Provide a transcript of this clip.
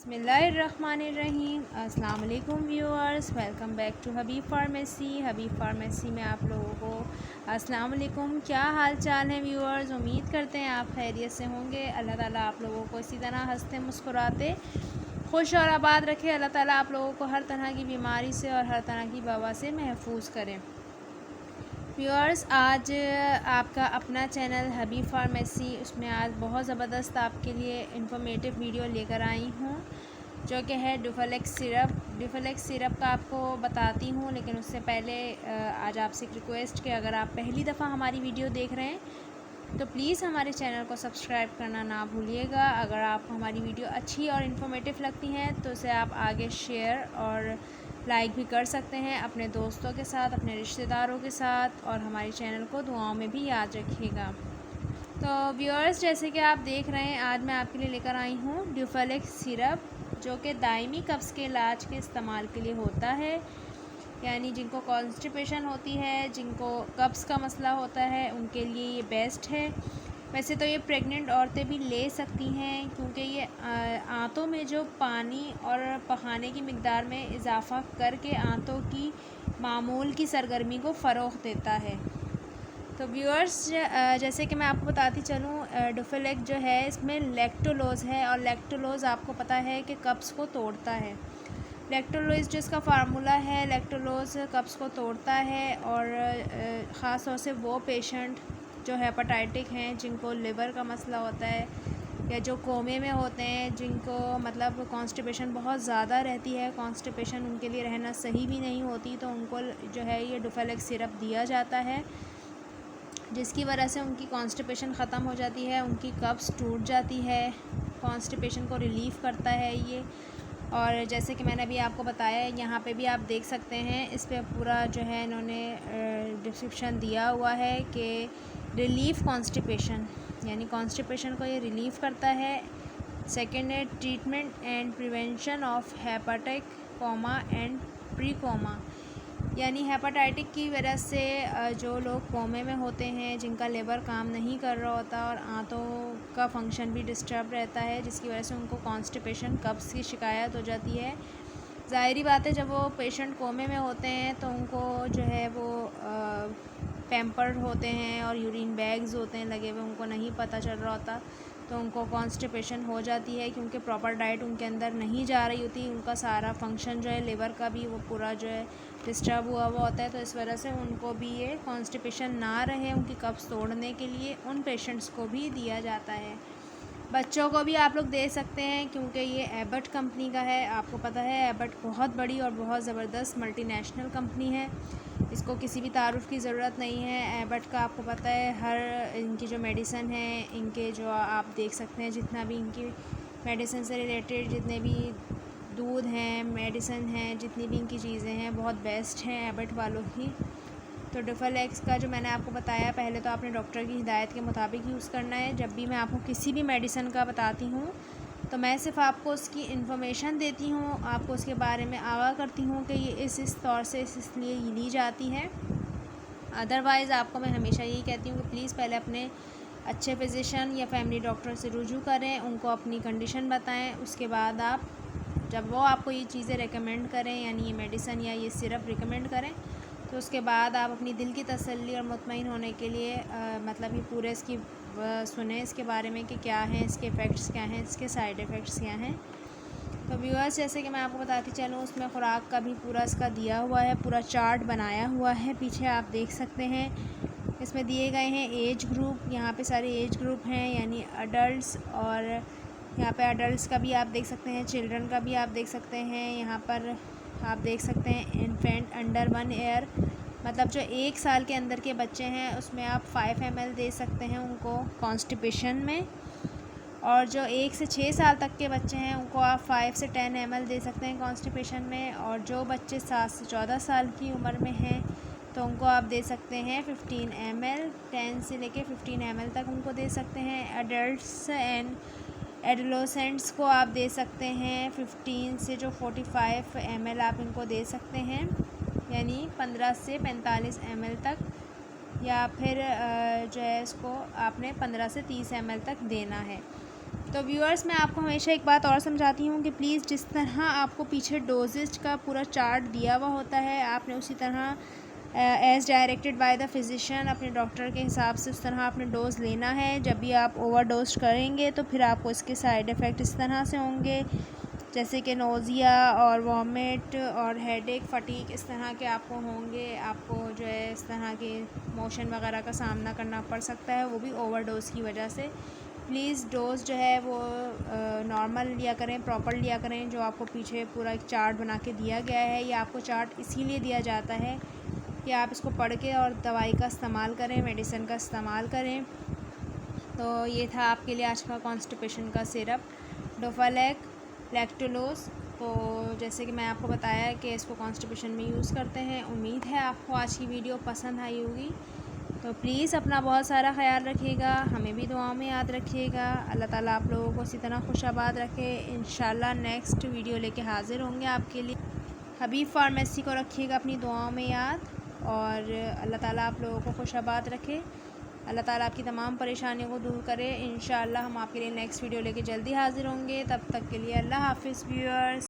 बिस्मिल्लाहिर्रहमानिर्रहीम। अस्सलाम वालेकुम viewers, welcome back to Habib pharmacy. Habib pharmacy में आप लोगों को अस्सलाम वालेकुम। क्या हाल चाल है व्यूअर्स? उम्मीद करते हैं आप खैरियत से होंगे। अल्लाह ताला आप लोगों को इसी तरह हंसते मुस्कुराते खुश और आबाद रखे। अल्लाह ताला आप लोगों को हर तरह की बीमारी से और हर तरह की वबा से महफूज करें। व्यूअर्स, आज आपका अपना चैनल हबीब फार्मेसी, उसमें आज बहुत ज़बरदस्त आपके लिए इन्फॉर्मेटिव वीडियो लेकर आई हूँ, जो कि है ड्यूफलेक्स सिरप। ड्यूफलेक्स सिरप का आपको बताती हूँ, लेकिन उससे पहले आज आपसे एक रिक्वेस्ट कि अगर आप पहली दफ़ा हमारी वीडियो देख रहे हैं तो प्लीज़ हमारे चैनल को सब्सक्राइब करना ना भूलिएगा। अगर आपको हमारी वीडियो अच्छी और इन्फॉर्मेटिव लगती हैं तो उसे आप आगे शेयर और लाइक भी कर सकते हैं अपने दोस्तों के साथ, अपने रिश्तेदारों के साथ, और हमारे चैनल को दुआओं में भी याद रखिएगा। तो व्यूअर्स, जैसे कि आप देख रहे हैं, आज मैं आपके लिए लेकर आई हूँ ड्यूफलेक्स सिरप, जो कि दायमी कब्ज़ के इलाज के इस्तेमाल के लिए होता है। यानी जिनको कॉन्स्टिपेशन होती है, जिनको कब्ज़ का मसला होता है, उनके लिए ये बेस्ट है। वैसे तो ये प्रेग्नेंट औरतें भी ले सकती हैं, क्योंकि ये आंतों में जो पानी और पखाने की मिक़दार में इजाफ़ा करके आंतों की मामूल की सरगर्मी को फ़रोग़ देता है। तो व्यूअर्स, जैसे कि मैं आपको बताती चलूँ, ड्यूफलेक्स जो है इसमें लैक्टोलोज़ है, और लैक्टोलोज़ आपको पता है कि कब्ज़ को तोड़ता है। लैक्टोलोज़ जो इसका फार्मूला है, लैक्टोलोज़ कब्ज़ को तोड़ता है। और ख़ास तौर से वो पेशेंट जो हेपेटाइटिक हैं, जिनको लिवर का मसला होता है, या जो कोमे में होते हैं, जिनको मतलब कॉन्स्टिपेशन बहुत ज़्यादा रहती है, कॉन्स्टिपेशन उनके लिए रहना सही भी नहीं होती, तो उनको जो है ये ड्यूफलेक्स सिरप दिया जाता है, जिसकी वजह से उनकी कॉन्स्टिपेशन ख़त्म हो जाती है, उनकी कब्ज़ टूट जाती है। कॉन्स्टिपेशन को रिलीफ़ करता है ये। और जैसे कि मैंने अभी आपको बताया, यहाँ पे भी आप देख सकते हैं, इस पे पूरा जो है इन्होंने डिस्क्रिप्शन दिया हुआ है कि रिलीफ़ कॉन्स्टिपेशन, यानी कॉन्स्टिपेशन को ये रिलीफ़ करता है। सेकेंड है treatment and prevention of hepatic coma and pre coma, यानी हेपेटाइटिक की वजह से जो लोग कोमे में होते हैं, जिनका लिवर काम नहीं कर रहा होता और आंतों का फंक्शन भी डिस्टर्ब रहता है, जिसकी वजह से उनको कॉन्स्टिपेशन कब्ज़ की शिकायत हो जाती है। ज़ाहिरी बात है, जब वो पेशेंट कोमे में होते हैं तो उनको जो है वो पैम्पर्ड होते हैं और यूरिन बैग्स होते हैं लगे हुए, उनको नहीं पता चल रहा होता, तो उनको कॉन्स्टिपेशन हो जाती है, क्योंकि प्रॉपर डाइट उनके अंदर नहीं जा रही होती। उनका सारा फंक्शन जो है लिवर का भी, वो पूरा जो है डिस्टर्ब हुआ होता है। तो इस वजह से उनको भी ये कॉन्स्टिपेशन ना रहे, उनकी कब्ज़ तोड़ने के लिए उन पेशेंट्स को भी दिया जाता है। बच्चों को भी आप लोग दे सकते हैं, क्योंकि ये एबट कंपनी का है। आपको पता है एबट बहुत बड़ी और बहुत ज़बरदस्त मल्टीनेशनल कंपनी है, इसको किसी भी तारुफ़ की ज़रूरत नहीं है। एबट का आपको पता है, हर इनकी जो मेडिसिन है, इनके जो आप देख सकते हैं, जितना भी इनकी मेडिसिन से रिलेटेड जितने भी दूध हैं, मेडिसिन हैं, जितनी भी इनकी चीज़ें हैं, बहुत बेस्ट हैं एबट वालों की। तो ड्यूफलेक्स का जो मैंने आपको बताया, पहले तो आपने डॉक्टर की हिदायत के मुताबिक यूज़ करना है। जब भी मैं आपको किसी भी मेडिसिन का बताती हूँ तो मैं सिर्फ आपको उसकी इन्फॉर्मेशन देती हूँ, आपको उसके बारे में आगाह करती हूँ कि ये इस तौर से इसलिए ली जाती है। अदरवाइज़ आपको मैं हमेशा यही कहती हूँ कि प्लीज़ पहले अपने अच्छे फिजिशियन या फैमिली डॉक्टर से रुजू करें, उनको अपनी कंडीशन बताएं, उसके बाद आप, जब वो आपको ये चीज़ें रेकमेंड करें, यानी ये मेडिसिन या ये सिरप रिकमेंड करें, तो उसके बाद आप अपनी दिल की तसल्ली और मुतमईन होने के लिए मतलब ये पूरे इसकी सुने इसके बारे में कि क्या हैं इसके इफ़ेक्ट्स, क्या हैं इसके साइड इफ़ेक्ट्स, क्या हैं। तो व्यूअर्स, जैसे कि मैं आपको बताती चलूँ, उसमें ख़ुराक का भी पूरा इसका दिया हुआ है, पूरा चार्ट बनाया हुआ है, पीछे आप देख सकते हैं। इसमें दिए गए हैं एज ग्रुप, यहाँ पे सारे एज ग्रुप हैं, यानी अडल्ट्स, और यहाँ पे अडल्ट्स का भी आप देख सकते हैं, चिल्ड्रन का भी आप देख सकते हैं। यहाँ पर आप देख सकते हैं इन्फेंट अंडर 1 ईयर, मतलब जो 1 साल के अंदर के बच्चे हैं, उसमें आप 5 ml दे सकते हैं उनको कॉन्स्टिपेशन में। और जो 1 से 6 साल तक के बच्चे हैं, उनको आप 5 से 10 ml दे सकते हैं कॉन्स्टिपेशन में। और जो बच्चे 7 से 14 साल की उम्र में हैं, तो उनको आप दे सकते हैं 15 ml, 10 से लेके 15 ml तक उनको दे सकते हैं। एडल्ट्स एंड एडोलेसेंट्स को आप दे सकते हैं 15 से जो 45 ml आप इनको दे सकते हैं, यानी 15 से 45 ml तक, या फिर जो है इसको आपने 15 से 30 ml तक देना है। तो व्यूअर्स, मैं आपको हमेशा एक बात और समझाती हूँ कि प्लीज़ जिस तरह आपको पीछे डोजेज का पूरा चार्ट दिया हुआ होता है, आपने उसी तरह as directed by the physician अपने डॉक्टर के हिसाब से उस तरह आपने डोज़ लेना है। जब भी आप ओवर डोज करेंगे तो फिर आपको इसके साइड इफ़ेक्ट इस तरह से होंगे, जैसे कि नोज़िया और वॉमिट और हेडेक, फटीक, इस तरह के आपको होंगे। आपको जो है इस तरह के मोशन वगैरह का सामना करना पड़ सकता है, वो भी ओवर डोज़ की वजह से। प्लीज़ डोज़ जो है वो नॉर्मल लिया करें, प्रॉपर लिया करें। जो आपको पीछे पूरा एक चार्ट बना के दिया गया है, ये आपको चार्ट इसीलिए दिया जाता है कि आप इसको पढ़ के और दवाई का इस्तेमाल करें, मेडिसिन का इस्तेमाल करें। तो ये था आपके लिए आज का कॉन्स्टिपेशन का सिरप, डोफालेक लैक्टोलोज। तो जैसे कि मैं आपको बताया कि इसको कॉन्स्टिपेशन में यूज़ करते हैं। उम्मीद है आपको आज की वीडियो पसंद आई होगी। तो प्लीज़ अपना बहुत सारा ख्याल रखिएगा, हमें भी दुआओं में याद रखिएगा। अल्लाह ताला आप लोगों को इसी तरह खुशाबाद रखे। इंशाल्लाह नेक्स्ट वीडियो लेके हाज़िर होंगे आपके लिए। हबीब फार्मेसी को रखिएगा अपनी दुआओं में याद, और अल्लाह ताला आप लोगों को खुशाबाद रखे। अल्लाह ताला आपकी तमाम परेशानियों को दूर करे। इंशाल्लाह हम आपके लिए नेक्स्ट वीडियो लेके जल्दी हाज़िर होंगे। तब तक के लिए अल्लाह हाफ़िज़ व्यूअर्स।